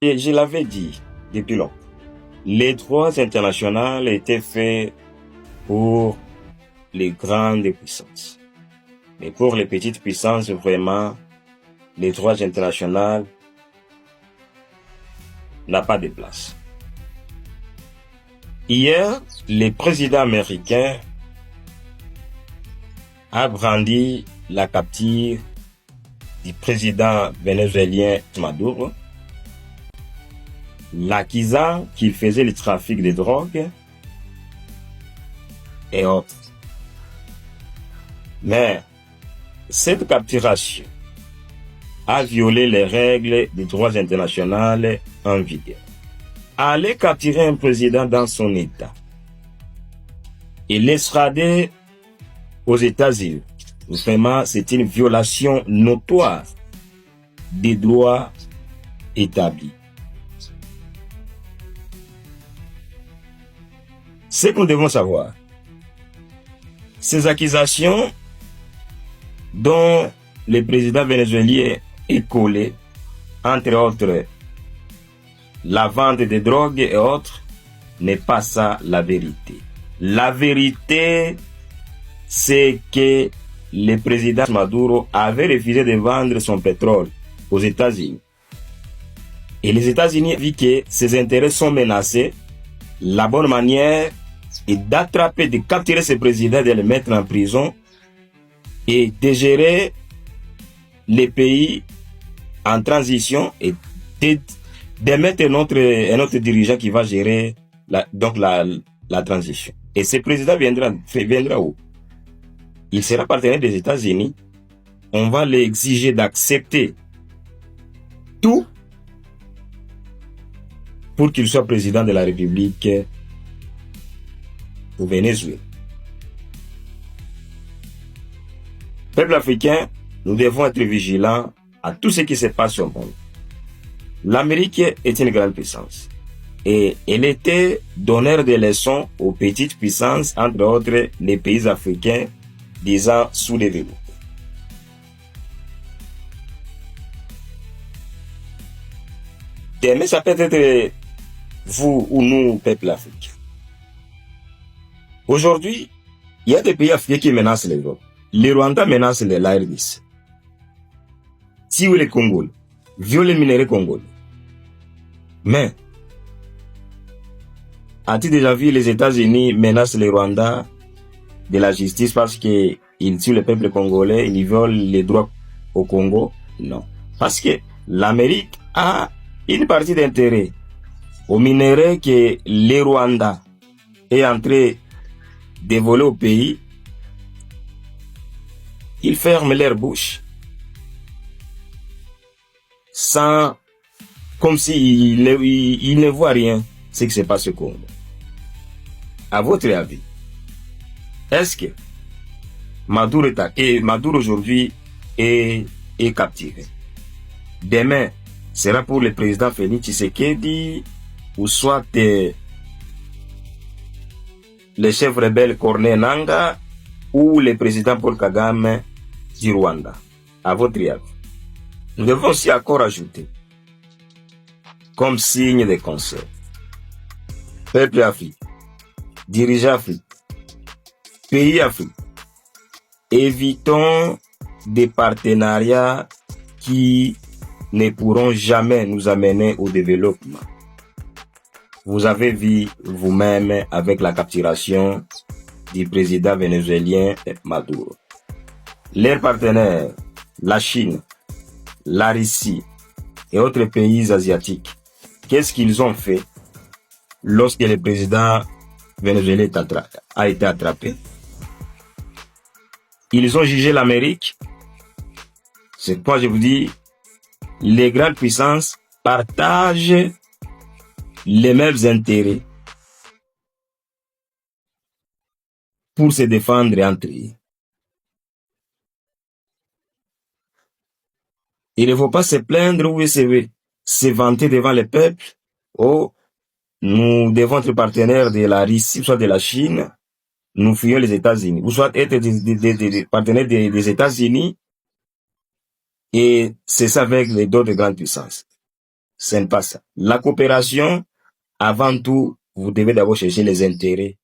Et je l'avais dit depuis longtemps. Les droits internationaux étaient faits pour les grandes puissances. Mais pour les petites puissances, vraiment, les droits internationaux n'ont pas de place. Hier, le président américain a brandi la capture du président vénézuélien Maduro, l'accusant qu'il faisait le trafic de drogue et autres. Mais cette capturation a violé les règles des droits internationaux en vigueur. Aller capturer un président dans son État et l'extrader aux États-Unis, vraiment, c'est une violation notoire des droits établis. Ce que nous devons savoir, ces accusations dont le président vénézuélien est collé, entre autres la vente de drogue et autres, n'est pas ça la vérité. La vérité, c'est que le président Maduro avait refusé de vendre son pétrole aux États-Unis. Et les États-Unis, vu que ses intérêts sont menacés, la bonne manière est d'attraper, de capturer ce président, de le mettre en prison et de gérer les pays en transition et de mettre un autre dirigeant qui va gérer la transition. Et ce président viendra où? Il sera partenaire des États-Unis. On va l'exiger d'accepter tout pour qu'il soit président de la République au Venezuela. Peuple africain, nous devons être vigilants à tout ce qui se passe au monde. L'Amérique est une grande puissance et elle était donneur de leçons aux petites puissances, entre autres les pays africains disant sous-développés. Mais ça peut être vous ou nous, peuple africain. Aujourd'hui, il y a des pays africains qui menacent l'Europe. Le Rwanda menace la RDC. Si vous les Congolais, violent les minéraux congolais. Mais, as-tu déjà vu les États-Unis menacent le Rwanda de la justice parce qu'ils tuent le peuple congolais, ils violent les droits au Congo? Non. Parce que l'Amérique a une partie d'intérêt aux minéraux que le Rwanda est en train de voler au pays. Ils ferment leur bouche sans, comme s'ils ne voient rien ce qui se passe au Congo. À votre avis, est-ce que Maduro aujourd'hui est capturé? Demain sera pour le président Félix Tshisekedi ou soit le chef rebelle Corneille Nangaa ou le président Paul Kagame du Rwanda. À votre avis. Nous devons aussi encore ajouter, comme signe de concert, peuple africain, dirigeants africains, pays africains, évitons des partenariats qui ne pourront jamais nous amener au développement. Vous avez vu vous-même avec la capturation du président vénézuélien Maduro. Leurs partenaires, la Chine, la Russie et autres pays asiatiques, qu'est-ce qu'ils ont fait lorsque le président vénézuélien a été attrapé? Ils ont jugé l'Amérique. C'est pourquoi je vous dis, les grandes puissances partagent les mêmes intérêts pour se défendre entre eux. Il ne faut pas se plaindre ou se vanter devant le peuple. Oh, nous devons être partenaires de la Russie, soit de la Chine, nous fuyons les États-Unis. Ou soit être des partenaires des États-Unis, et c'est ça avec les d'autres grandes puissances. Ce n'est pas ça. La coopération, avant tout, vous devez d'abord chercher les intérêts